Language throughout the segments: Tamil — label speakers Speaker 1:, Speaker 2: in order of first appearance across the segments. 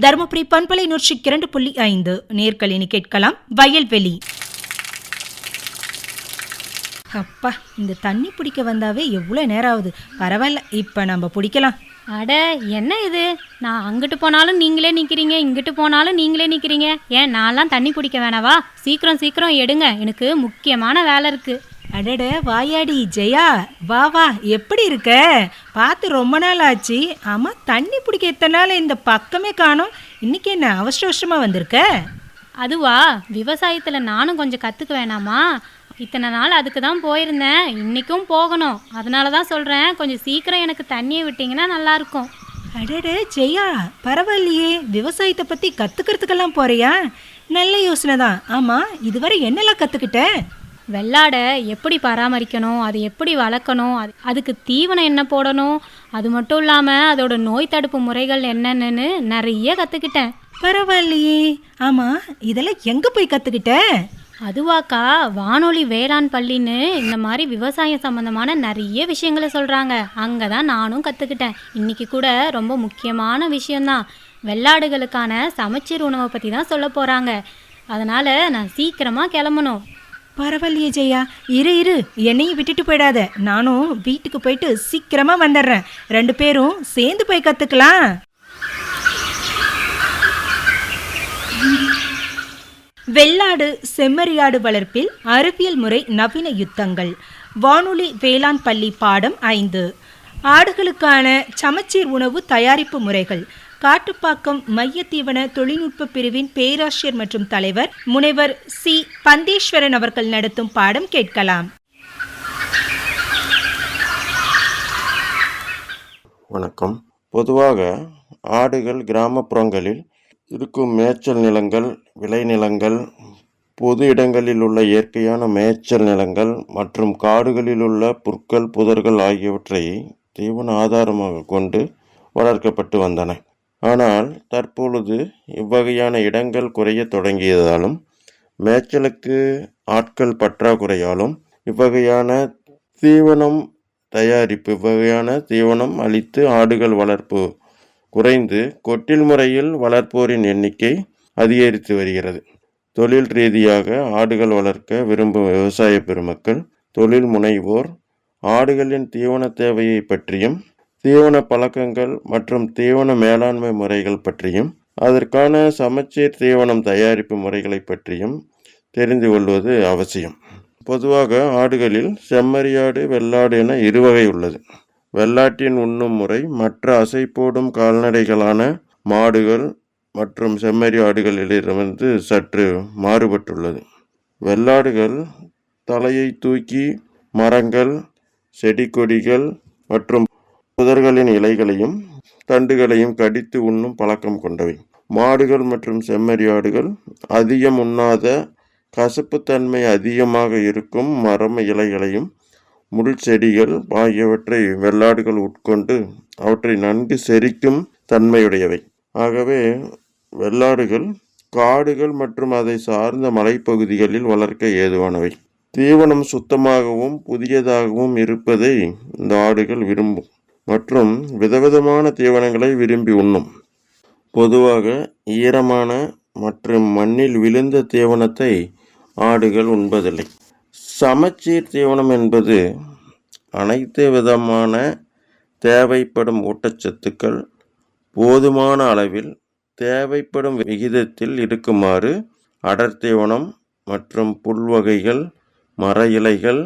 Speaker 1: தருமபுரி பண்பலை 102.5 நேர்களினி கேட்கலாம் வயல்வெளி. அப்பா, இந்த தண்ணி பிடிக்க வந்தாவே எவ்வளோ நேரம் ஆகுது. பரவாயில்ல, இப்போ நம்ம பிடிக்கலாம்.
Speaker 2: அட, என்ன இது? நான் அங்கிட்டு போனாலும் நீங்களே நிற்கிறீங்க, இங்கிட்டு போனாலும் நீங்களே நிற்கிறீங்க. ஏன் நான்லாம் தண்ணி பிடிக்க வேணாவா? சீக்கிரம் சீக்கிரம் எடுங்க, எனக்கு முக்கியமான வேலை இருக்கு.
Speaker 1: அடட வாயாடி ஜெயா, வா வா, எப்படி இருக்க? பார்த்து ரொம்ப நாள் ஆச்சு. ஆமாம், தண்ணி பிடிக்க எத்தனை நாள் இந்த பக்கமே காணோம். இன்னைக்கு என்ன அவசர அவசரமாக வந்திருக்க?
Speaker 2: அதுவா, விவசாயத்தில் நானும் கொஞ்சம் கற்றுக்க வேணாமா? இத்தனை நாள் அதுக்கு தான் போயிருந்தேன், இன்றைக்கும் போகணும். அதனால தான் சொல்கிறேன், கொஞ்சம் சீக்கிரம் எனக்கு தண்ணியை விட்டிங்கன்னா நல்லாயிருக்கும்.
Speaker 1: அடட ஜெயா, பரவாயில்லையே, விவசாயத்தை பற்றி கற்றுக்கிறதுக்கெல்லாம் போறியா? நல்ல யோசனை தான். ஆமாம், இதுவரை என்னெல்லாம் கற்றுக்கிட்ட?
Speaker 2: வெள்ளாடை எப்படி பராமரிக்கணும், அது எப்படி வளர்க்கணும், அதுக்கு தீவனம் என்ன போடணும், அது மட்டும் இல்லாமல் அதோட நோய் தடுப்பு முறைகள் என்னென்னு நிறைய கற்றுக்கிட்டேன்.
Speaker 1: பரவாயில்லையே. ஆமாம், இதெல்லாம் எங்கே போய் கற்றுக்கிட்ட?
Speaker 2: அதுவாக்கா, வானொலி வேளாண் பள்ளின்னு இந்த மாதிரி விவசாயம் சம்மந்தமான நிறைய விஷயங்களை சொல்கிறாங்க. அங்கே தான் நானும் கற்றுக்கிட்டேன். இன்றைக்கி கூட ரொம்ப முக்கியமான விஷயந்தான், வெள்ளாடுகளுக்கான சமச்சீர் உணவை பற்றி தான் சொல்ல போகிறாங்க. அதனால் நான் சீக்கிரமாக கிளம்பணும்.
Speaker 1: பரவாயில்லையே ஜெயா, இரு என்னையும் விட்டுட்டு போயிடாத. நானும் வீட்டுக்கு போயிட்டு சீக்கிரமாக வந்துடுறேன். 2 பேரும் சேர்ந்து போய் கற்றுக்கலாம். வெள்ளாடு செம்மறியாடு வளர்ப்பில் அறிவியல் முறை நவீன யுத்தங்கள். வானொலி வேளாண் பள்ளி பாடம் 5. ஆடுகளுக்கான சமச்சீர் உணவு தயாரிப்பு முறைகள். காட்டுப்பாக்கம் மைய தீவன தொழில்நுட்ப பிரிவின் பேராசிரியர் மற்றும் தலைவர் முனைவர் சி பந்தேஸ்வரன் அவர்கள் நடத்தும் பாடம் கேட்கலாம்.
Speaker 3: வணக்கம். பொதுவாக ஆடுகள் கிராமப்புறங்களில் இருக்கும் மேய்ச்சல் நிலங்கள், விளைநிலங்கள், பொது இடங்களில் உள்ள இயற்கையான மேய்ச்சல் நிலங்கள் மற்றும் காடுகளில் உள்ள புற்கள், புதர்கள் ஆகியவற்றை தீவன ஆதாரமாக கொண்டு வளர்க்கப்பட்டு வந்தன. ஆனால் தற்பொழுது இவ்வகையான இடங்கள் குறைய தொடங்கியதாலும் மேய்ச்சலுக்கு ஆட்கள் பற்றாக்குறையாலும் இவ்வகையான தீவனம் அளித்து ஆடுகள் வளர்ப்பு குறைந்து கொட்டில் முறையில் வளர்ப்போரின் எண்ணிக்கை அதிகரித்து வருகிறது. தொழில் ரீதியாக ஆடுகள் வளர்க்க விரும்பும் விவசாய பெருமக்கள், தொழில் முனைவோர் ஆடுகளின் தீவன தேவையை பற்றியும், தீவன பழக்கங்கள் மற்றும் தீவன மேலாண்மை முறைகள் பற்றியும், அதற்கான சமச்சீர் தீவனம் தயாரிப்பு முறைகளை பற்றியும் தெரிந்து கொள்வது அவசியம். பொதுவாக ஆடுகளில் செம்மறியாடு, வெள்ளாடு என 2 வகை உள்ளது. வெள்ளாட்டின் உண்ணும் முறை மற்ற அசை போடும் கால்நடைகளான மாடுகள் மற்றும் செம்மறி ஆடுகளிலிருந்து சற்று மாறுபட்டுள்ளது. வெள்ளாடுகள் தலையை தூக்கி மரங்கள், செடி கொடிகள் மற்றும் புதர்களின் இலைகளையும் தண்டுகளையும் கடித்து உண்ணும் பழக்கம் கொண்டவை. மாடுகள் மற்றும் செம்மறி ஆடுகள் அதிகம் உண்ணாத, கசப்புத்தன்மை அதிகமாக இருக்கும் மரம் இலைகளையும் முள் செடிகள் ஆகியவற்றை வெள்ளாடுகள் உட்கொண்டு அவற்றை நன்கு செரிக்கும் தன்மையுடையவை. ஆகவே வெள்ளாடுகள் காடுகள் மற்றும் அதை சார்ந்த மலைப்பகுதிகளில் வளர்க்க ஏதுவானவை. தீவனம் சுத்தமாகவும் புதியதாகவும் இருப்பதை இந்த ஆடுகள் விரும்பும் மற்றும் விதவிதமான தீவனங்களை விரும்பி உண்ணும். பொதுவாக ஈரமான மற்றும் மண்ணில் விழுந்த தீவனத்தை ஆடுகள் உண்பதில்லை. சமச்சீர் தீவனம் என்பது அனைத்து விதமான தேவைப்படும் ஊட்டச்சத்துக்கள் போதுமான அளவில் தேவைப்படும் விகிதத்தில் இருக்குமாறு அடர் தீவனம் மற்றும் புல் வகைகள், மர இலைகள்,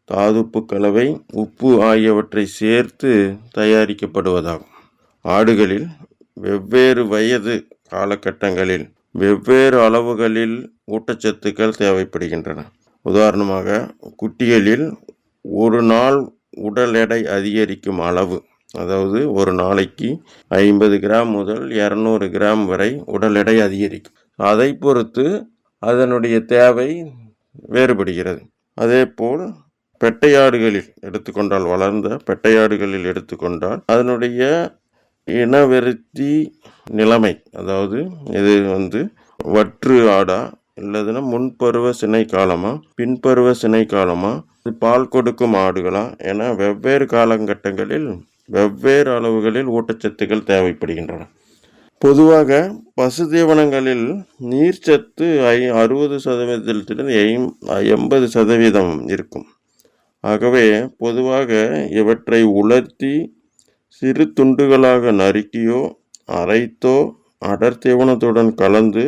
Speaker 3: தாதுப்பு கலவை, உப்பு ஆகியவற்றை சேர்த்து தயாரிக்கப்படுவதாகும். ஆடுகளில் வெவ்வேறு வயது காலகட்டங்களில் வெவ்வேறு அளவுகளில் ஊட்டச்சத்துக்கள் தேவைப்படுகின்றன. உதாரணமாக, குட்டிகளில் ஒரு நாள் உடல் எடை அதிகரிக்கும் அளவு, அதாவது ஒரு நாளைக்கு 50 கிராம் முதல் 200 கிராம் வரை உடல் எடை அதிகரிக்கும். அதை பொறுத்து அதனுடைய தேவை வேறுபடுகிறது. அதேபோல் பெட்டையாடுகளில் எடுத்துக்கொண்டால், வளர்ந்த பெட்டையாடுகளில் எடுத்துக்கொண்டால் அதனுடைய இனவெருத்தி நிலைமை, அதாவது இது வற்று ஆடா இல்லதுன்னா முன்பருவ சினை காலமா, பின்பருவ சினை காலமா, பால் கொடுக்கும் ஆடுகளா என வெவ்வேறு காலகட்டங்களில் வெவ்வேறு அளவுகளில் ஊட்டச்சத்துக்கள் தேவைப்படுகின்றன. பொதுவாக பசு தீவனங்களில் நீர்ச்சத்து 60% 80% இருக்கும். ஆகவே பொதுவாக இவற்றை உலர்த்தி சிறு துண்டுகளாக நறுக்கியோ அரைத்தோ அடர் தீவனத்துடன் கலந்து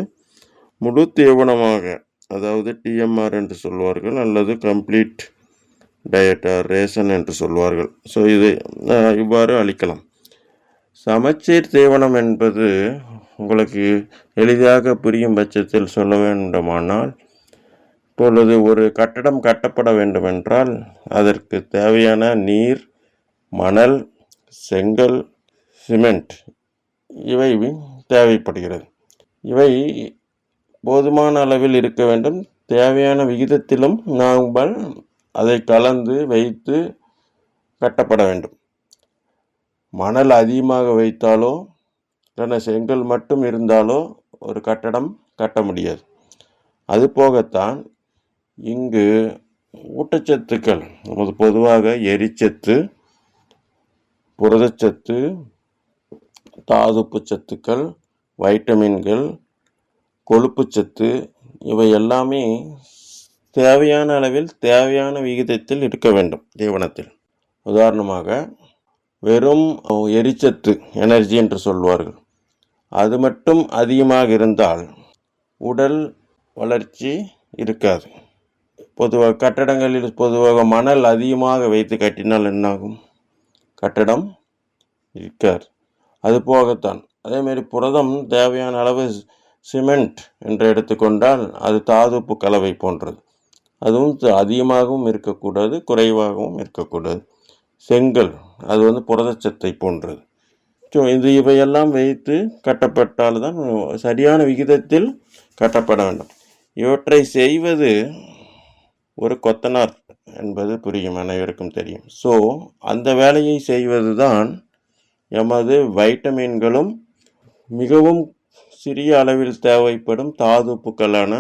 Speaker 3: முழு தீவனமாக, அதாவது டிஎம்ஆர் என்று சொல்வார்கள், அல்லது கம்ப்ளீட் டயட் ரேஷன் என்று சொல்வார்கள். ஸோ இது இவ்வாறு அளிக்கலாம். சமச்சீர் தீவனம் என்பது உங்களுக்கு எளிதாக புரியும் பட்சத்தில் சொல்ல வேண்டுமானால், இப்பொழுது ஒரு கட்டடம் கட்டப்பட வேண்டுமென்றால் அதற்கு தேவையான நீர், மணல், செங்கல், சிமெண்ட் இவை தேவைப்படுகிறது. இவை போதுமான அளவில் இருக்க வேண்டும். தேவையான விகிதத்திலும் நாங்கள் அதை கலந்து வைத்து கட்டப்பட வேண்டும். மணல் அதிகமாக வைத்தாலோ இல்லைன்னா செங்கல் மட்டும் இருந்தாலோ ஒரு கட்டடம் கட்ட முடியாது. அதுபோகத்தான் இங்கு ஊட்டச்சத்துக்கள், பொதுவாக எரிச்சத்து, புரதச்சத்து, தாதுப்பு சத்துக்கள், வைட்டமின்கள், கொழுப்புச்சத்து இவை எல்லாமே தேவையான அளவில் தேவையான விகிதத்தில் இருக்க வேண்டும் தீவனத்தில். உதாரணமாக வெறும் எரிச்சத்து, எனர்ஜி என்று சொல்வார்கள், அது மட்டும் அதிகமாக இருந்தால் உடல் வளர்ச்சி இருக்காது. பொதுவாக கட்டடங்களில் பொதுவாக மணல் அதிகமாக வைத்து கட்டினால் என்னாகும்? கட்டடம் இருக்காது. அது போகத்தான் அதேமாரி புரதம் தேவையான அளவு சிமெண்ட் என்று எடுத்துக்கொண்டால் அது தாதுப்பு கலவை போன்றது. அதுவும் அதிகமாகவும் இருக்கக்கூடாது, குறைவாகவும் இருக்கக்கூடாது. செங்கல் அது புரதச்சத்தை போன்றது. ஸோ இவையெல்லாம் வைத்து கட்டப்பட்டால்தான் சரியான விகிதத்தில் கட்டப்பட வேண்டும். இவற்றை செய்வது ஒரு கொத்தனார் என்பது புரியும், அனைவருக்கும் தெரியும். ஸோ அந்த வேலையை செய்வது தான் எமது வைட்டமின்களும் மிகவும் சிறிய அளவில் தேவைப்படும் தாதுப்புக்களான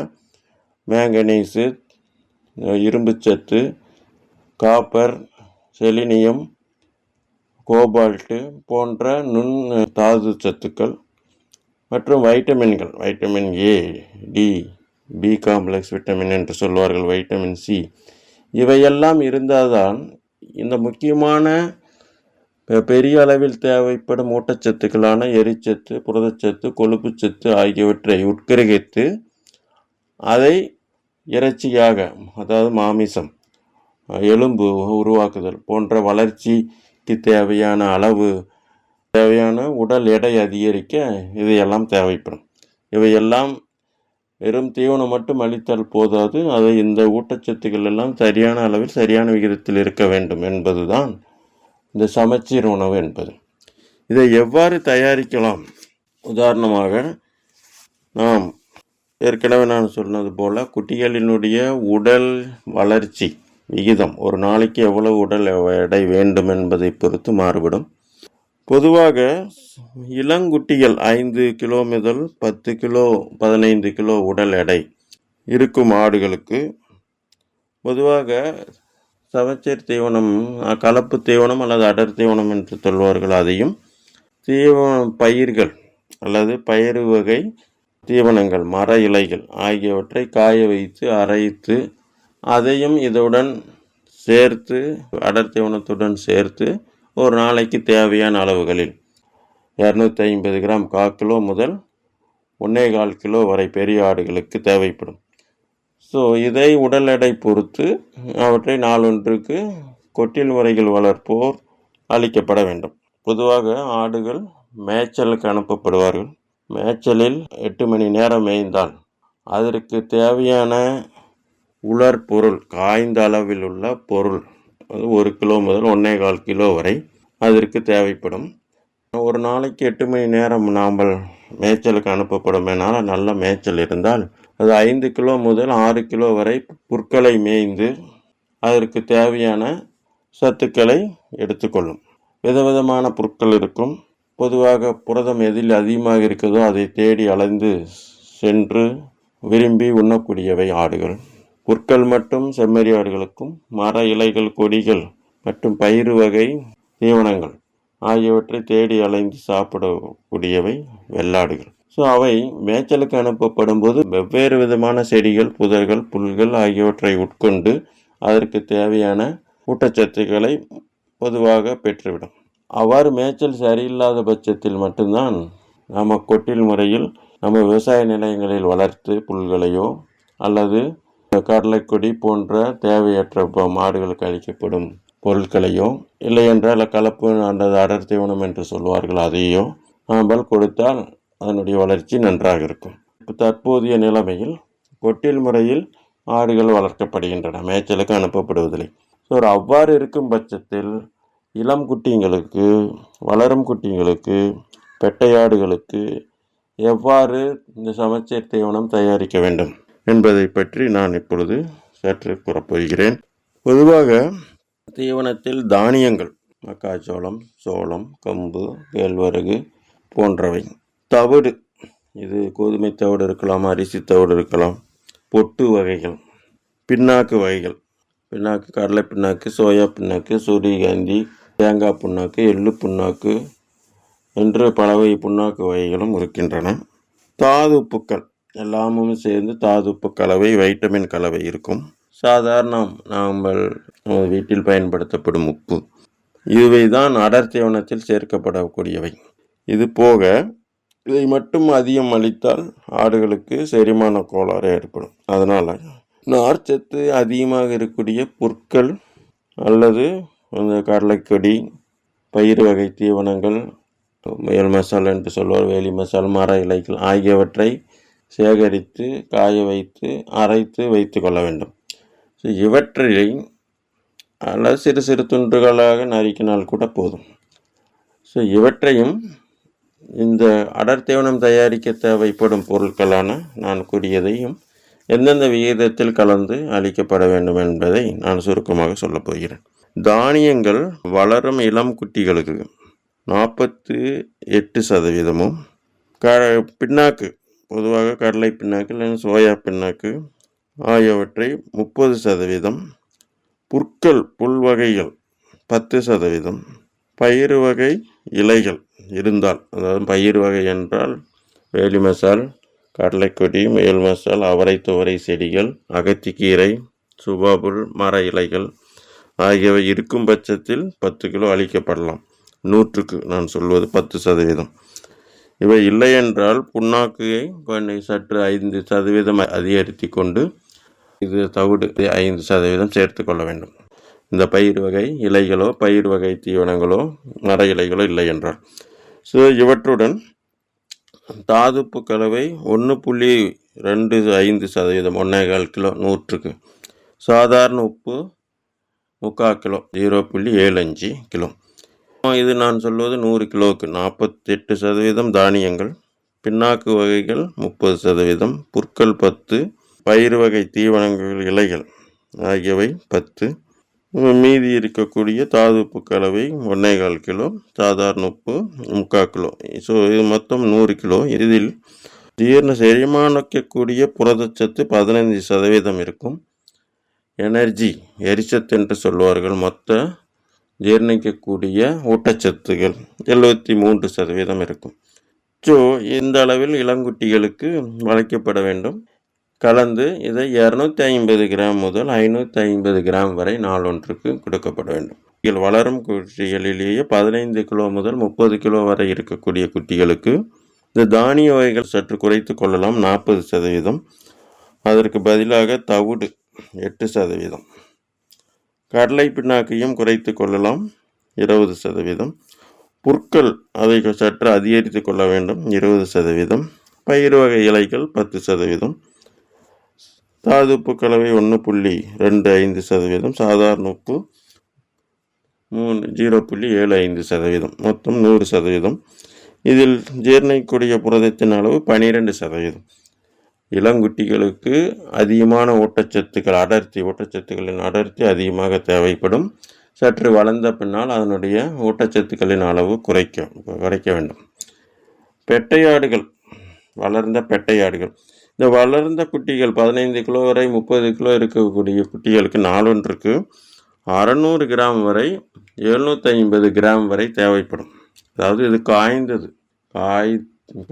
Speaker 3: மேங்கனீசு, இரும்புச்சத்து, காப்பர், செலினியம், கோபால்ட்டு போன்ற நுண் தாது சத்துக்கள் மற்றும் வைட்டமின்கள், vitamin A, D, B complex vitamin என்று சொல்வார்கள், வைட்டமின் சி, இவையெல்லாம் இருந்தால்தான் இந்த முக்கியமான பெரிய அளவில் தேவைப்படும் ஊட்டச்சத்துக்களான எரிச்சத்து, புரதச்சத்து, கொழுப்புச்சத்து ஆகியவற்றை உட்கிரகித்து அதை இறைச்சியாக, அதாவது மாமிசம், எலும்பு உருவாக்குதல் போன்ற வளர்ச்சிக்கு தேவையான அளவு, தேவையான உடல் எடை அதிகரிக்க இவையெல்லாம் தேவைப்படும். இவையெல்லாம் வெறும் தீவனம் மட்டும் அளித்தால் போதாது, அதை இந்த ஊட்டச்சத்துக்கள் எல்லாம் சரியான அளவில் சரியான விகிதத்தில் இருக்க வேண்டும் என்பதுதான் இந்த சமச்சீர் உணவு என்பது. இதை எவ்வாறு தயாரிக்கலாம்? உதாரணமாக நாம் ஏற்கனவே நான் சொன்னது போல் குட்டிகளினுடைய உடல் வளர்ச்சி விகிதம் ஒரு நாளைக்கு எவ்வளவு உடல் எடை வேண்டும் என்பதை பொறுத்து மாறுபடும். பொதுவாக இளங்குட்டிகள் 5 கிலோ முதல் 10 கிலோ 15 கிலோ உடல் எடை இருக்கும் ஆடுகளுக்கு பொதுவாக சமச்சீர் தீவனம், கலப்பு தீவனம் அல்லது அடர் தீவனம் என்று சொல்வார்கள், அதையும் பயிர்கள் அல்லது பயிறு வகை தீவனங்கள், மர இலைகள் ஆகியவற்றை காய வைத்து அரைத்து அதையும் இதுடன் சேர்த்து அடர் தீவனத்துடன் சேர்த்து ஒரு நாளைக்கு தேவையான அளவுகளில் 250 கிராம் 1/4 கிலோ முதல் 1.25 கிலோ வரை பெரிய ஆடுகளுக்கு தேவைப்படும். ஸோ இதை உடல் எடை பொறுத்து அவற்றை நாளொன்றுக்கு கொட்டில் முறைகள் வளர்ப்போர் அளிக்கப்பட வேண்டும். பொதுவாக ஆடுகள் மேய்ச்சலுக்கு அனுப்பப்படுவார்கள். மேய்ச்சலில் 8 மணி நேரம் மேய்ந்தால் அதற்கு தேவையான உலர் பொருள், காய்ந்த அளவில் உள்ள பொருள் 1 கிலோ முதல் 1.25 கிலோ வரை அதற்கு தேவைப்படும். ஒரு நாளைக்கு 8 மணி நேரம் நாம் மேய்ச்சலுக்கு அனுப்பப்படுமேனால், நல்ல மேய்ச்சல் இருந்தால் அது 5 கிலோ முதல் 6 கிலோ வரை புற்களை மேய்ந்து அதற்கு தேவையான சத்துக்களை எடுத்துக்கொள்ளும். விதவிதமான புற்கள் இருக்கும். பொதுவாக புரதம் எதில் அதிகமாக இருக்கிறதோ அதை தேடி அலைந்து சென்று விரும்பி உண்ணக்கூடியவை ஆடுகள். புற்கள் மட்டும் செம்மறி ஆடுகளுக்கும், மர இலைகள், கொடிகள் மற்றும் பயிறு வகை தீவனங்கள் ஆகியவற்றை தேடி அலைந்து சாப்பிடக்கூடியவை வெள்ளாடுகள். ஸோ அவை மேய்ச்சலுக்கு அனுப்பப்படும் போது வெவ்வேறு விதமான செடிகள், புதர்கள், புல்கள் ஆகியவற்றை உட்கொண்டு அதற்கு தேவையான ஊட்டச்சத்துக்களை பொதுவாக பெற்றுவிடும். அவ்வாறு மேய்ச்சல் சரியில்லாத பட்சத்தில் மட்டும்தான் நம்ம கொட்டில் முறையில் நம்ம விவசாய நிலையங்களில் வளர்த்து புல்களையோ அல்லது கடலைக்கொடி போன்ற தேவையற்ற மாடுகளுக்கு அளிக்கப்படும் பொருட்களையோ இல்லை என்றால் கலப்பு அல்லது அடர் தீவனம் என்று சொல்வார்கள், அதையோ நாமல் கொடுத்தால் அதனுடைய வளர்ச்சி நன்றாக இருக்கும். தற்போதைய நிலைமையில் கொட்டில் முறையில் ஆடுகள் வளர்க்கப்படுகின்றன, மேய்ச்சலுக்கு அனுப்பப்படுவதில்லை. ஸோ அவ்வாறு இருக்கும் பட்சத்தில் இளம் குட்டிங்களுக்கு, வளரும் குட்டிங்களுக்கு, பெட்டையாடுகளுக்கு எவ்வாறு இந்த சமச்சீர் தீவனம் தயாரிக்க வேண்டும் என்பதை பற்றி நான் இப்பொழுது சற்று கூறப்போகிறேன். பொதுவாக தீவனத்தில் தானியங்கள் மக்காச்சோளம், சோளம், கம்பு, கேழ்வரகு போன்றவை, தவிடு, இது கோதுமை தவிடு இருக்கலாம், அரிசி தவிடு இருக்கலாம், பொட்டு வகைகள், பின்னாக்கு வகைகள், பின்னாக்கு கடலை பின்னாக்கு, சோயா பின்னாக்கு, சூரியகாந்தி, தேங்காய் புண்ணாக்கு, எள்ளு புண்ணாக்கு என்று பலவகை புண்ணாக்கு வகைகளும் இருக்கின்றன. தாதுப்புக்கள் எல்லாமும் சேர்ந்து தாதுப்பு கலவை, வைட்டமின் கலவை இருக்கும். சாதாரண நாம் வீட்டில் பயன்படுத்தப்படும் உப்பு, இவை தான் அடர் தீவனத்தில் சேர்க்கப்படக்கூடியவை. இது போக இதை மட்டும் அதிகம் அளித்தால் ஆடுகளுக்கு செரிமான கோளாறு ஏற்படும். அதனால் நார்ச்சத்து அதிகமாக இருக்கக்கூடிய புற்கள் அல்லது அந்த கடலைக்கொடி, பயிர் வகை தீவனங்கள், முயல் மசால் என்று சொல்வார், வேலி மசால், மர இலைகள் ஆகியவற்றை சேகரித்து காய வைத்து அரைத்து வைத்து கொள்ள வேண்டும். ஸோ இவற்றை அல்லது சிறு சிறு துண்டுகளாக நறுக்கினால் கூட போதும். ஸோ இவற்றையும் இந்த அடர் தீவனம் தயாரிக்க தேவைப்படும் பொருட்களான நான் கூறியதையும் எந்தெந்த விகிதத்தில் கலந்து அளிக்கப்பட வேண்டும் என்பதை நான் சுருக்கமாக சொல்லப் போகிறேன். தானியங்கள் வளரும் இளம் குட்டிகளுக்கு 48%, பின்னாக்கு பொதுவாக கடலை பின்னாக்கு இல்லை சோயா பின்னாக்கு ஆகியவற்றை 30%, புற்கள் புல் வகைகள் 10%, பயிறு வகை இலைகள் இருந்தால், அதாவது பயிர் வகை என்றால் வேலி மசால், கடலைக்கொடி, முயல் மசால், அவரை துவரை செடிகள், அகத்திக்கீரை, சுபாபுல், மர இலைகள் ஆகியவை இருக்கும் பட்சத்தில் 10 கிலோ அளிக்கப்படலாம். 100க்கு நான் சொல்வது 10%. இவை இல்லை என்றால் புண்ணாக்கையை சற்று 5% அதிகரித்து கொண்டு இது தவிடு 5% சேர்த்து கொள்ள வேண்டும். இந்த பயிர் வகை இலைகளோ, பயிர் வகை தீவனங்களோ, மர இலைகளோ இல்லை என்றால். ஸோ இவற்றுடன் தாதுப்பு கலவை 1.25%, 1.25 கிலோ 100க்கு. சாதாரண உப்பு 3/4 கிலோ, 0.75 கிலோ. இது நான் சொல்வது 100 கிலோவுக்கு. 48% தானியங்கள், பின்னாக்கு வகைகள் 30%, புற்கள் 10, பயிர் வகை தீவனங்கள் இலைகள் ஆகியவை 10, மீதி இருக்கக்கூடிய தாதுப்பு கலவை 1.25 கிலோ, சாதாரண உப்பு 3/4 கிலோ. ஸோ இது மொத்தம் 100 கிலோ. இதில் செரிமானிக்கக்கூடிய புரதச்சத்து 15% இருக்கும். எனர்ஜி, எரிச்சத்து என்று சொல்வார்கள், மொத்த ஜீர்ணிக்கக்கூடிய ஊட்டச்சத்துகள் 73% இருக்கும். ஸோ இந்த அளவில் இளங்குட்டிகளுக்கு வளைக்கப்பட வேண்டும். கலந்து இதை 250 கிராம் முதல் 550 கிராம் வரை நாளொன்றுக்கு கொடுக்கப்பட வேண்டும். வளரும் குட்டிகளிலேயே 15 கிலோ முதல் 30 கிலோ வரை இருக்கக்கூடிய குட்டிகளுக்கு இந்த தானிய வகைகள் சற்று குறைத்து கொள்ளலாம், 40%. அதற்கு பதிலாக தவிடு 8%, கடலை பின்னாக்கையும் குறைத்து கொள்ளலாம் 20%, புற்கள் அதை சற்று அதிகரித்து கொள்ள வேண்டும் 20%, பயிர் வகை இலைகள் 10%, தாதுப்பு கலவை 1.25%, சாதாரண உப்பு 0.75%, மொத்தம் 100%. இதில் ஜீரணிக்கக்கூடிய புரதத்தின் அளவு 12%. இளங்குட்டிகளுக்கு அதிகமான ஊட்டச்சத்துக்கள், ஊட்டச்சத்துக்களின் அடர்த்தி அதிகமாக தேவைப்படும். சற்று வளர்ந்த பின்னால் அதனுடைய ஊட்டச்சத்துக்களின் அளவு குறைக்க வேண்டும். பெட்டையாடுகள், வளர்ந்த பெட்டையாடுகள், இந்த வளர்ந்த குட்டிகள் 15 கிலோ வரை 30 கிலோ இருக்கக்கூடிய குட்டிகளுக்கு நாளொன்றுக்கு 600 கிராம் வரை 750 கிராம் வரை தேவைப்படும். அதாவது இது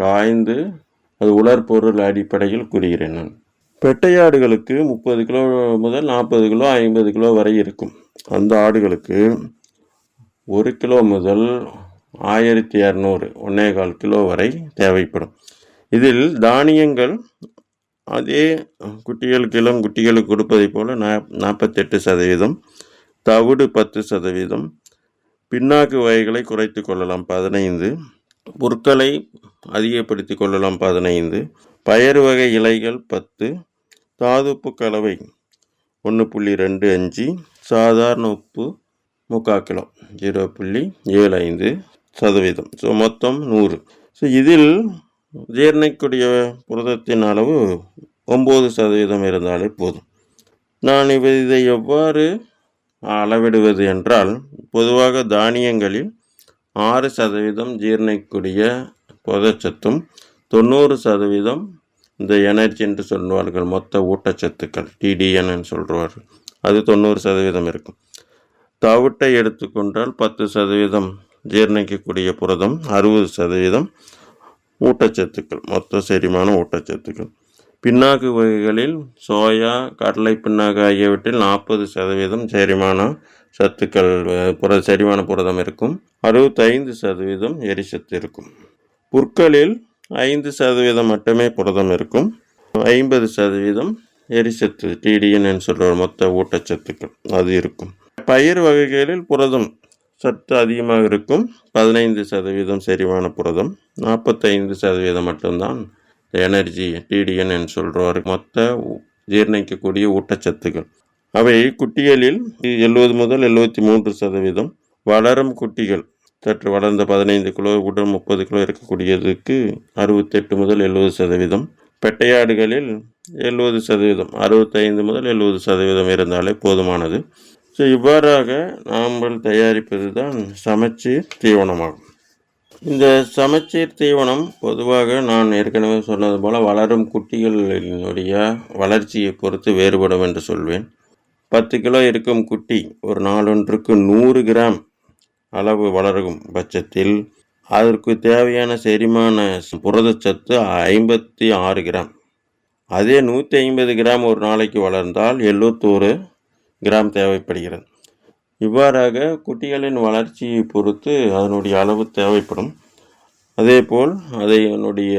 Speaker 3: காய்ந்து அது உலர்பொருள் அடிப்படையில் கூறுகிறேன் நான். பெட்டையாடுகளுக்கு 30 கிலோ முதல் 40 கிலோ 50 கிலோ வரை இருக்கும். அந்த ஆடுகளுக்கு 1 கிலோ முதல் 1200 1,4 கிலோ வரை தேவைப்படும். இதில் தானியங்கள் அதே இளம் குட்டிகளுக்கு கொடுப்பதை போல 48%, தவிடு 10%, பின்னாக்கு வகைகளை குறைத்து கொள்ளலாம் 15, புற்களை அதிகப்படுத்தி கொள்ளலாம் 15, பயறு வகை இலைகள் 10, தாதுப்பு கலவை 1.25, சாதாரண உப்பு 3/4 கிலோ 0.75%. ஸோ மொத்தம் 100. ஸோ இதில் ஜீரணிக்கூடிய புரதத்தின் அளவு 9% இருந்தாலே போதும். நான் இதை எவ்வாறு அளவிடுவது என்றால், பொதுவாக தானியங்களில் 6% ஜீரணிக்கூடிய புரதச்சத்தும் 90% இந்த எனர்ஜி என்று சொல்வார்கள், மொத்த ஊட்டச்சத்துக்கள் TDN சொல்வார்கள், அது 90% இருக்கும். தவிட்டை எடுத்துக்கொண்டால் 10% ஜீரணிக்கக்கூடிய புரதம், 60% ஊட்டச்சத்துக்கள், மொத்த செரிமான ஊட்டச்சத்துக்கள். பின்னாக்கு வகைகளில் சோயா, கடலை பின்னாக்கு ஆகியவற்றில் 40% செரிமான சத்துக்கள் செரிமான புரதம் இருக்கும். 65% எரிசத்து இருக்கும். புற்களில் 5% மட்டுமே புரதம் இருக்கும். 50% எரிசத்து TDN சொல்கிற மொத்த ஊட்டச்சத்துக்கள் அது இருக்கும். பயிர் வகைகளில் புரதம் சத்து அதிகமாக இருக்கும். 15% செரிமான புரதம், 45% மட்டும்தான் எனர்ஜி TDN சொல்கிறார் மொத்த ஜீரணிக்கக்கூடிய ஊட்டச்சத்துக்கள். அவை குட்டிகளில் 70 முதல் 73%, வளரும் குட்டிகள் சற்று வளர்ந்த 15 கிலோ உடன் 30 கிலோ இருக்கக்கூடியதுக்கு 68 முதல் 70%, பெட்டையாடுகளில் 70%, 65 முதல் 70% இருந்தாலே போதுமானது. ஸோ இவ்வாறாக நாம் தயாரிப்பது தான் சமச்சீர் தீவனமாகும். இந்த சமச்சீர் தீவனம் பொதுவாக நான் ஏற்கனவே சொன்னது போல் வளரும் குட்டிகளினுடைய வளர்ச்சியை பொறுத்து வேறுபடும் என்று சொல்வேன். 10 கிலோ இருக்கும் குட்டி ஒரு நாளொன்றுக்கு 100 கிராம் அளவு வளரும் பட்சத்தில் அதற்கு தேவையான செரிமான புரதச்சத்து 56 கிராம். அதே 150 கிராம் ஒரு நாளைக்கு வளர்ந்தால் 71 கிராம் தேவைப்படுகிறது. இவ்வாறாக குட்டிகளின் வளர்ச்சியை பொறுத்து அதனுடைய அளவு தேவைப்படும். அதேபோல் அதனுடைய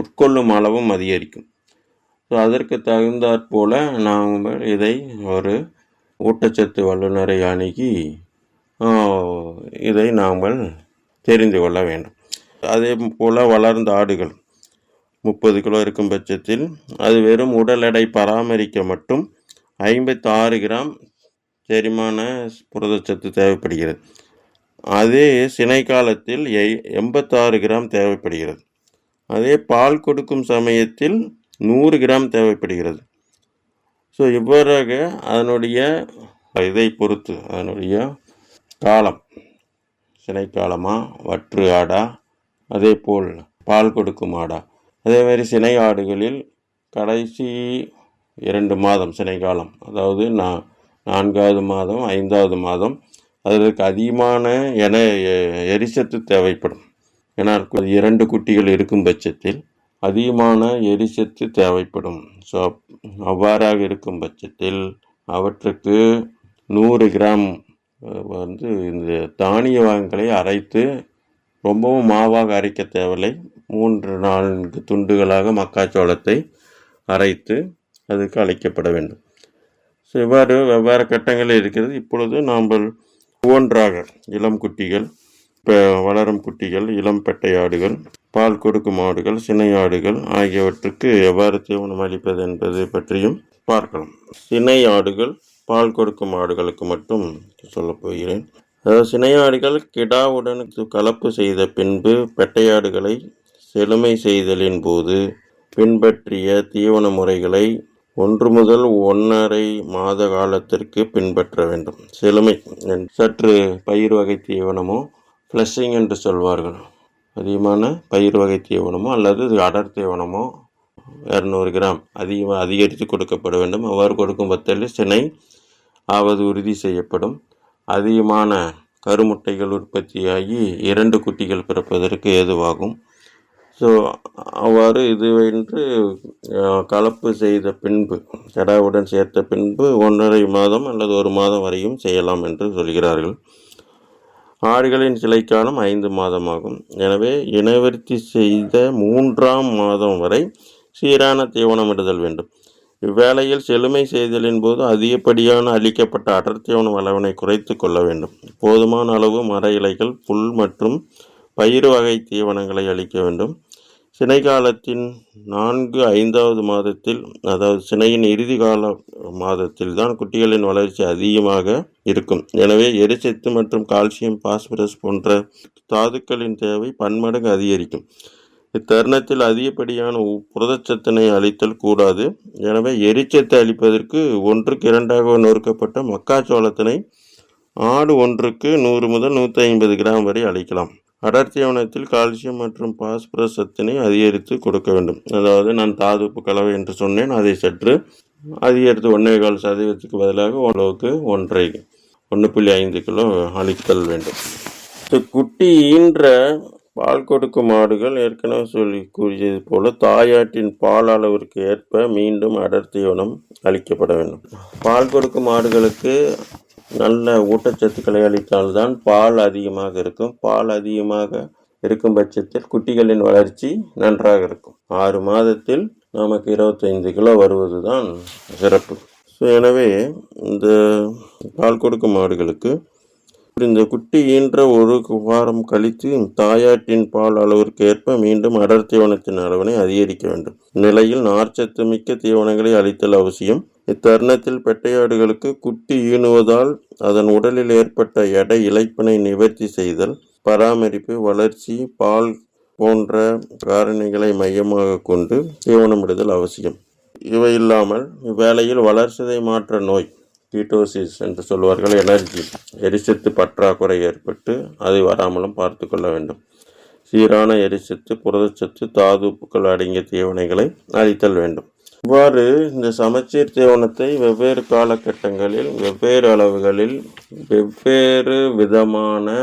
Speaker 3: உட்கொள்ளும் அளவும் அதிகரிக்கும். ஸோ அதற்கு தகுந்தாற்போல் நாம் இதை ஒரு ஊட்டச்சத்து வல்லுநரை அணுகி இதை நாம் தெரிந்து கொள்ள வேண்டும். அதே போல் வளர்ந்த ஆடுகள் 30 கிலோ இருக்கும் பட்சத்தில் அது வெறும் உடல் எடை பராமரிக்க மட்டும் 56 கிராம் செரிமான புரதச்சத்து தேவைப்படுகிறது. அதே சினை காலத்தில் 86 கிராம் தேவைப்படுகிறது. அதே பால் கொடுக்கும் சமயத்தில் 100 கிராம் தேவைப்படுகிறது. ஸோ இவ்வாறாக அதனுடைய இதை பொறுத்து அதனுடைய காலம், சினை காலமா, வற்று ஆடா, அதே போல் பால் கொடுக்கும் ஆடா. அதேமாதிரி சினை ஆடுகளில் கடைசி 2 மாதம் சினை காலம், அதாவது 4வது மாதம் 5வது மாதம் அதற்கு அதிகமான எரிசத்து தேவைப்படும். ஏன்னா 2 குட்டிகள் இருக்கும் பட்சத்தில் அதிகமான எரிசத்து தேவைப்படும். ஸோ அவ்வாறாக இருக்கும் பட்சத்தில் அவற்றுக்கு 100 கிராம் இந்த தானிய வகைகளை அரைத்து, ரொம்பவும் மாவாக அரைக்க தேவையில்லை, 3-4 துண்டுகளாக மக்காச்சோளத்தை அரைத்து அதுக்கு அழைக்கப்பட வேண்டும். ஸோ இவ்வாறு வெவ்வேறு கட்டங்கள் இருக்கிறது. இப்பொழுது நாம் ஒவ்வொன்றாக இளம் குட்டிகள், இப்போ வளரும் குட்டிகள், இளம் பெட்டை ஆடுகள், பால் கொடுக்கும் ஆடுகள், சினை ஆடுகள் ஆகியவற்றுக்கு எவ்வாறு தீவனம் அளிப்பது என்பது பற்றியும் பார்க்கலாம். சினை ஆடுகள், பால் கொடுக்கும் ஆடுகளுக்கு மட்டும் சொல்லப் போகிறேன். அதாவது சினை ஆடுகள் கிடாவுடன் கலப்பு செய்த பின்பு பெட்டையாடுகளை செழுமை செய்தலின் போது பின்பற்றிய தீவன முறைகளை 1 முதல் 1.5 மாத காலத்திற்கு பின்பற்ற வேண்டும். செழுமை சற்று பயிர் வகை தீவனமோ, ஃப்ளஷிங் என்று சொல்வார்கள், அதிகமான பயிர் வகை தீவனமோ அல்லது அடர் தீவனமோ 200 கிராம் அதிகரித்து கொடுக்கப்பட வேண்டும். அவ்வாறு கொடுக்கும் பட்சத்தில் சினை ஆவது உறுதி செய்யப்படும். அதிகமான கருமுட்டைகள் உற்பத்தியாகி 2 குட்டிகள் பிறப்பதற்கு ஏதுவாகும். ஸோ அவ்வாறு இதுவென்று கலப்பு செய்த பின்பு, கடாவுடன் சேர்த்த பின்பு 1.5 மாதம் அல்லது 1 மாதம் வரையும் செய்யலாம் என்று சொல்கிறார்கள். ஆடுகளின் சிலைக்காலம் 5 மாதமாகும். எனவே இனவிருத்தி செய்த 3ஆம் மாதம் வரை சீரான தீவனமிடுதல் வேண்டும். இவ்வேளையில் செழுமை செய்தலின் போது அதிகப்படியான அளிக்கப்பட்ட அடர் தீவனம் அளவினை குறைத்து கொள்ள வேண்டும். போதுமான அளவு மர இலைகள், புல் மற்றும் பயிறு வகை தீவனங்களை அளிக்க வேண்டும். சினை காலத்தின் 4-5வது மாதத்தில், அதாவது சினையின் இறுதி கால மாதத்தில் தான் குட்டிகளின் வளர்ச்சி அதிகமாக இருக்கும். எனவே எரிசத்து மற்றும் கால்சியம், பாஸ்பரஸ் போன்ற தாதுக்களின் தேவை பன்மடங்கு அதிகரிக்கும். இத்தருணத்தில் அதிகப்படியான புரதச்சத்தினை அளித்தல் கூடாது. எனவே எரிச்சத்தை அளிப்பதற்கு 1க்கு 2ஆக நொறுக்கப்பட்ட மக்காச்சோளத்தினை ஆடு ஒன்றுக்கு 100 முதல் 150 கிராம் வரை அளிக்கலாம். அடர் தீவனத்தில் கால்சியம் மற்றும் பாஸ்பரஸ் சத்தினை அதிகரித்து கொடுக்க வேண்டும். அதாவது நான் தாதுப்பு கலவை என்று சொன்னேன், அதை சற்று அதிகரித்து 1.25% பதிலாக அளவுக்கு 1.5 கிலோ அளித்தல் வேண்டும். குட்டி ஈன்ற பால் கொடுக்கும் மாடுகள் ஏற்கனவே கூறியது போல தாயாட்டின் பால் அளவிற்கு ஏற்ப மீண்டும் அடர் தீவனம் அளிக்கப்பட வேண்டும். பால் கொடுக்கும் மாடுகளுக்கு நல்ல ஊட்டச்சத்துக்களை அளித்தால்தான் பால் அதிகமாக இருக்கும். பால் அதிகமாக இருக்கும் பட்சத்தில் குட்டிகளின் வளர்ச்சி நன்றாக இருக்கும். 6 மாதத்தில் நமக்கு 25 கிலோ வருவது தான் சிறப்பு. ஸோ எனவே இந்த பால் கொடுக்கும் மாடுகளுக்கு இந்த குட்டி ஈன்ற 1 வாரம் கழித்து தாயாட்டின் பால் அளவிற்கு ஏற்ப மீண்டும் அடர் தீவனத்தின் அளவினை அதிகரிக்க வேண்டும். நிலையில் நார்ச்சத்து மிக்க தீவனங்களை அளித்தல் அவசியம். இத்தருணத்தில் பெட்டையாடுகளுக்கு குட்டி ஈனுவதால் அதன் உடலில் ஏற்பட்ட எடை இழைப்பினை நிவர்த்தி செய்தல், பராமரிப்பு, வளர்ச்சி, பால் போன்ற காரணிகளை மையமாக கொண்டு தீவனமிடுதல் அவசியம். இவை இல்லாமல் இவ்வேளையில் வளர்சிதை மாற்ற நோய், கீட்டோசிஸ் என்று சொல்வார்கள், எனர்ஜி, எரிசத்து பற்றாக்குறை ஏற்பட்டு அதை வராமலும் பார்த்து கொள்ள வேண்டும். சீரான எரிசத்து, புரதச்சத்து, தாதுப்புக்கள் அடங்கிய தீவனைகளை அளித்தல் வேண்டும். இவ்வாறு இந்த சமச்சீர் தீவனத்தை வெவ்வேறு காலகட்டங்களில், வெவ்வேறு அளவுகளில், வெவ்வேறு விதமான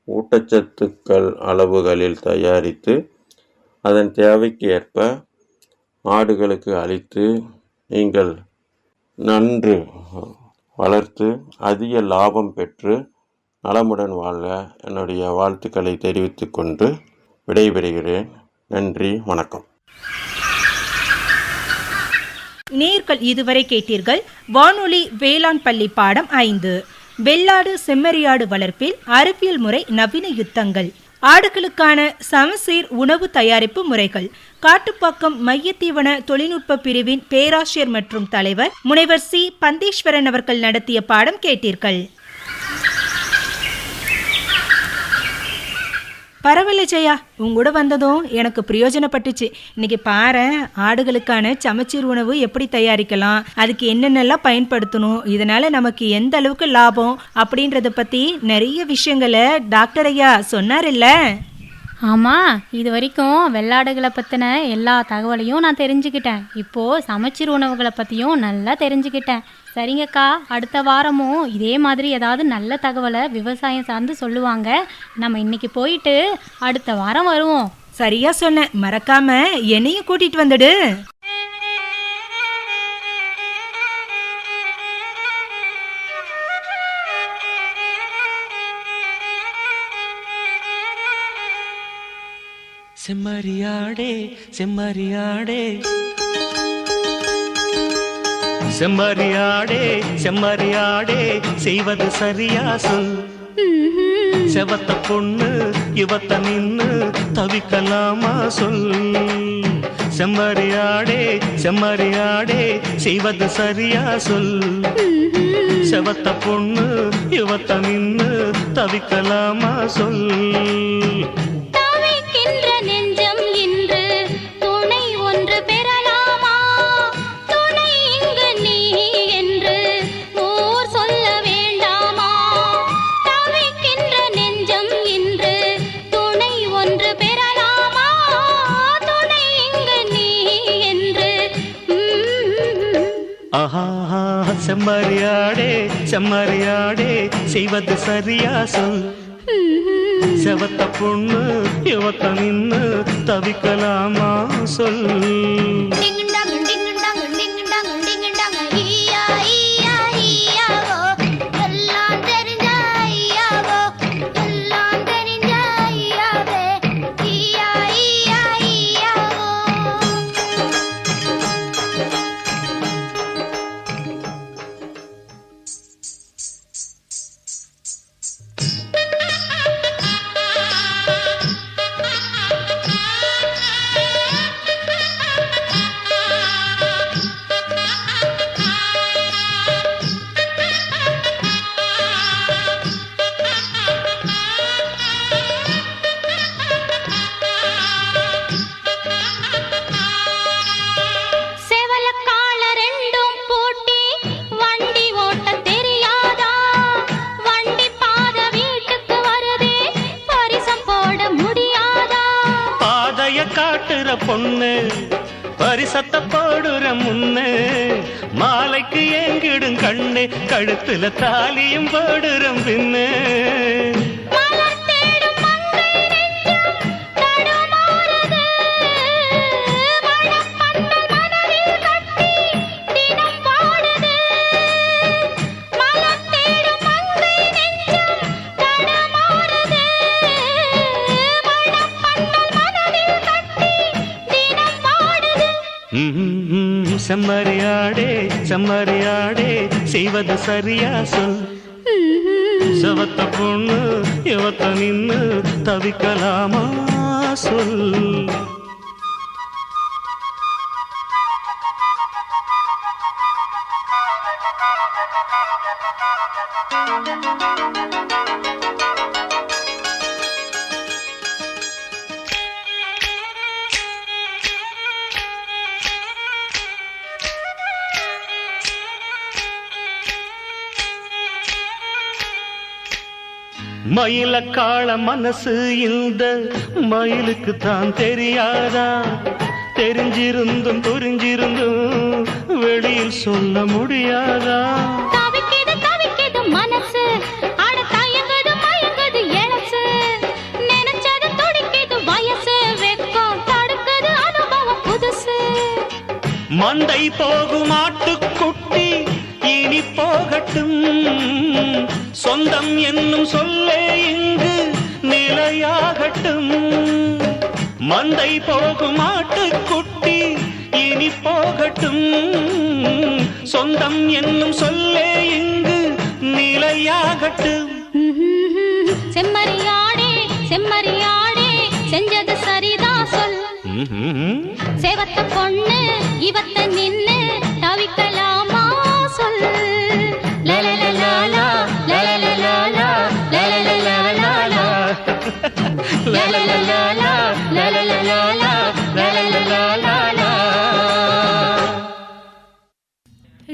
Speaker 3: ஊட்டச்சத்துக்கள் அளவுகளில் தயாரித்து அதன் தேவைக்கு ஏற்ப ஆடுகளுக்கு அளித்து நீங்கள் நன்று வளர்த்து அதிக லாபம் பெற்று நலமுடன் வாழ என்னுடைய வாழ்த்துக்களை தெரிவித்துக் கொண்டு விடைபெறுகிறேன். நன்றி, வணக்கம்.
Speaker 1: நேர்கள் இதுவரை கேட்டீர்கள் வானொலி வேளாண் பள்ளி பாடம் 5 வெள்ளாடு செம்மறியாடு வளர்ப்பில் அறிவியல் முறை நவீன யுத்தங்கள். ஆடுகளுக்கான சமசீர் உணவு தயாரிப்பு முறைகள். காட்டுப்பாக்கம் மையத்தீவன தொழில்நுட்ப பிரிவின் பேராசிரியர் மற்றும் தலைவர் முனைவர் சி. பந்தீஸ்வரன் அவர்கள் நடத்திய பாடம் கேட்டீர்கள். பரவாயில்ல ஜெயா, உங்கூட வந்ததும் எனக்கு பிரயோஜனப்பட்டுச்சு. இன்னைக்கு பாரு, ஆடுகளுக்கான சமச்சீர் உணவு எப்படி தயாரிக்கலாம், அதுக்கு என்னென்னலாம் பயன்படுத்தணும், இதனால நமக்கு எந்த அளவுக்கு லாபம் அப்படின்றத பத்தி நிறைய விஷயங்களை டாக்டர் ஐயா சொன்னார்ல.
Speaker 2: ஆமாம், இது வரைக்கும் வெள்ளாடுகளை பற்றின எல்லா தகவலையும் நான் தெரிஞ்சுக்கிட்டேன். இப்போது சமச்சீர் உணவுகளை பற்றியும் நல்லா தெரிஞ்சுக்கிட்டேன். சரிங்கக்கா, அடுத்த வாரமும் இதே மாதிரி ஏதாவது நல்ல தகவலை விவசாயம் சார்ந்து சொல்லுவாங்க. நம்ம இன்னைக்கு போயிட்டு அடுத்த வாரம் வருவோம்.
Speaker 1: சரியா சொன்ன, மறக்காம என்னையும் கூட்டிட்டு வந்துடு.
Speaker 4: செம்மறியாடே செம்மறியாடே செம்மறியாடே செம்மறியாடே செய்வது சரியா சொல். செவத்த பொண்ணு இவத்த நின்னு தவிக்கலாமா சொல். செம்மறியாடே செம்மறியாடே செய்வது சரியா சொல். செவத்த பொண்ணு இவத்த நின்னு தவிக்கலாமா சொல். செம்மறியாடே செம்மறியாடே செய்வது சரியா சொல். செவத்த பொண்ணு யுவத்த நின்னு தவிக்கலாமா சொல். காட்டுற பொண்ணு பரிசத்த போடுற முன்னு மாலைக்கு ஏங்கிடும் கண்ணு கழுத்துல தாலியும் போடுற பின்னு. செம்மறியாடே செம்மறியாடே செய்வது சரியா சொல். செவத்த பொண்ணு யுவத்த நின்னு தவிக்கலாமா சொல். மயில காள மனசு இந்த மயிலுக்கு தான் தெரியாதா? தெரிஞ்சிருந்தும் புரிஞ்சிருந்தும் வெளியில் சொல்ல முடியாதா?
Speaker 2: தவிக்குது தவிக்குது மனசு, அட தயங்குது மயங்குது எழசு, நினைச்சது துடிக்குது வயசு, வெக்கம் தடுக்குது அனுபவம் புதுசு.
Speaker 4: மந்தை போகும் ஆட்டுக்குட்டி இனி போகட்டும், சொந்தம் என்னும் சொல்லே இங்கு நிலையாகட்டும். மந்தை போகும் ஆட்டுக்குட்டி இனி போகட்டும், சொந்தம் என்னும் சொல்லே இங்கு நிலையாகட்டும்.
Speaker 2: செம்மறியாடே செம்மறியாடே செஞ்சது சரிதா சொல். சேவத்த பொண்ணு இவத்த நின்னு தவிக்கலாமா சொல். லலலலாலா லலலலாலா லலலலாலா லலலலாலா லலலலாலா லலலலாலா.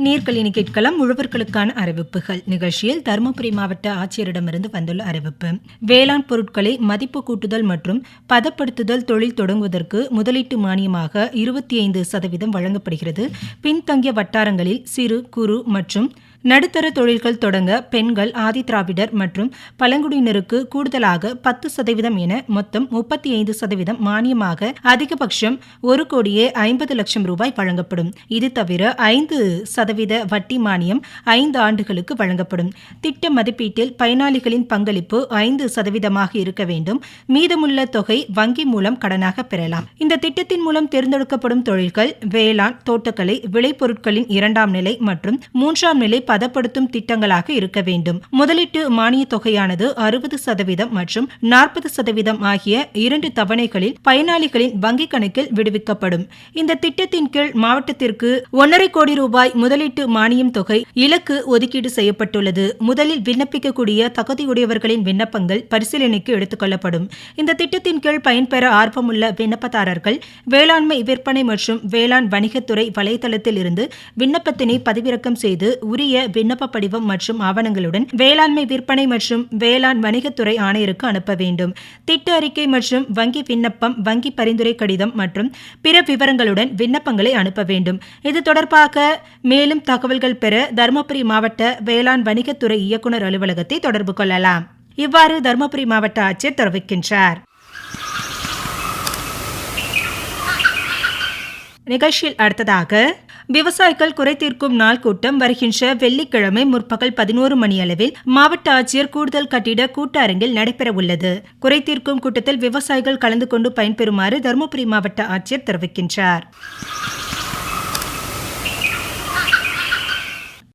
Speaker 1: நீர்களினி கேட்கலாம் உழவர்களுக்கான அறிவிப்புகள். நிகழ்ச்சியில் தருமபுரி மாவட்ட ஆட்சியரிடமிருந்து வந்துள்ள அறிவிப்பு. வேளாண் பொருட்களை மதிப்பு கூட்டுதல் மற்றும் பதப்படுத்துதல் தொழில் தொடங்குவதற்கு முதலீட்டு மானியமாக 25% வழங்கப்படுகிறது. பின்தங்கிய வட்டாரங்களில் சிறு குறு மற்றும் நடுத்தர தொழில்கள் தொடங்க பெண்கள், ஆதிதிராவிடர் மற்றும் பழங்குடியினருக்கு கூடுதலாக 10% என மொத்தம் 35% மானியமாக அதிகபட்சம் 1,50,00,000 ரூபாய் வழங்கப்படும். இது தவிர 5% வட்டி மானியம் 5 ஆண்டுகளுக்கு வழங்கப்படும். திட்ட மதிப்பீட்டில் பயனாளிகளின் பங்களிப்பு 5% இருக்க வேண்டும். மீதமுள்ள தொகை வங்கி மூலம் கடனாக பெறலாம். இந்த திட்டத்தின் மூலம் தேர்ந்தெடுக்கப்படும் தொழில்கள் வேளாண், தோட்டக்கலை, விளைபொருட்களின் 2ஆம் நிலை மற்றும் 3ஆம் நிலை பதப்படுத்தும் திட்டங்களாக இருக்க வேண்டும். முதலீட்டு மானிய தொகையானது 60% மற்றும் 40% ஆகிய 2 தவணைகளில் பயனாளிகளின் வங்கிக் கணக்கில் விடுவிக்கப்படும். இந்த திட்டத்தின் கீழ் மாவட்டத்திற்கு 1,50 கோடி ரூபாய் முதலீட்டு மானியம் தொகை இலக்கு ஒதுக்கீடு செய்யப்பட்டுள்ளது. முதலில் விண்ணப்பிக்கக்கூடிய தகுதியுடையவர்களின் விண்ணப்பங்கள் பரிசீலனைக்கு எடுத்துக் கொள்ளப்படும். இந்த திட்டத்தின் கீழ் பயன்பெற ஆர்வமுள்ள விண்ணப்பதாரர்கள் வேளாண்மை விற்பனை மற்றும் வேளாண் வணிகத்துறை வலைதளத்தில் இருந்து விண்ணப்பத்தினை பதிவிறக்கம் செய்து உரிய விண்ணப்ப படிவம் மற்றும் ஆவணங்களுடன் வேளாண்மை விற்பனை மற்றும் வேளாண் வணிகத்துறை ஆணையருக்கு அனுப்ப வேண்டும். திட்ட அறிக்கை மற்றும் வங்கி விண்ணப்பம், வங்கி பரிந்துரை கடிதம் மற்றும் பிற விவரங்களுடன் விண்ணப்பங்களை அனுப்ப வேண்டும். இது தொடர்பாக மேலும் தகவல்கள் பெற தருமபுரி மாவட்ட வேளாண் வணிகத்துறை இயக்குநர் அலுவலகத்தை தொடர்பு கொள்ளலாம். இவ்வாறு தருமபுரி மாவட்ட ஆட்சியர் தெரிவிக்கின்றார். நிகழ்ச்சியில் அடுத்ததாக விவசாயிகள் குறைதீர்க்கும் நாள் கூட்டம் வருகின்ற வெள்ளிக்கிழமை முற்பகல் 11 மணி அளவில் மாவட்ட ஆட்சியர் கூடுதல் கட்டிட கூட்டரங்கில் நடைபெறவுள்ளது. குறைதீர்க்கும் கூட்டத்தில் விவசாயிகள் கலந்து கொண்டு பயன்பெறுமாறு தருமபுரி மாவட்ட ஆட்சியர் தெரிவிக்கின்றார்.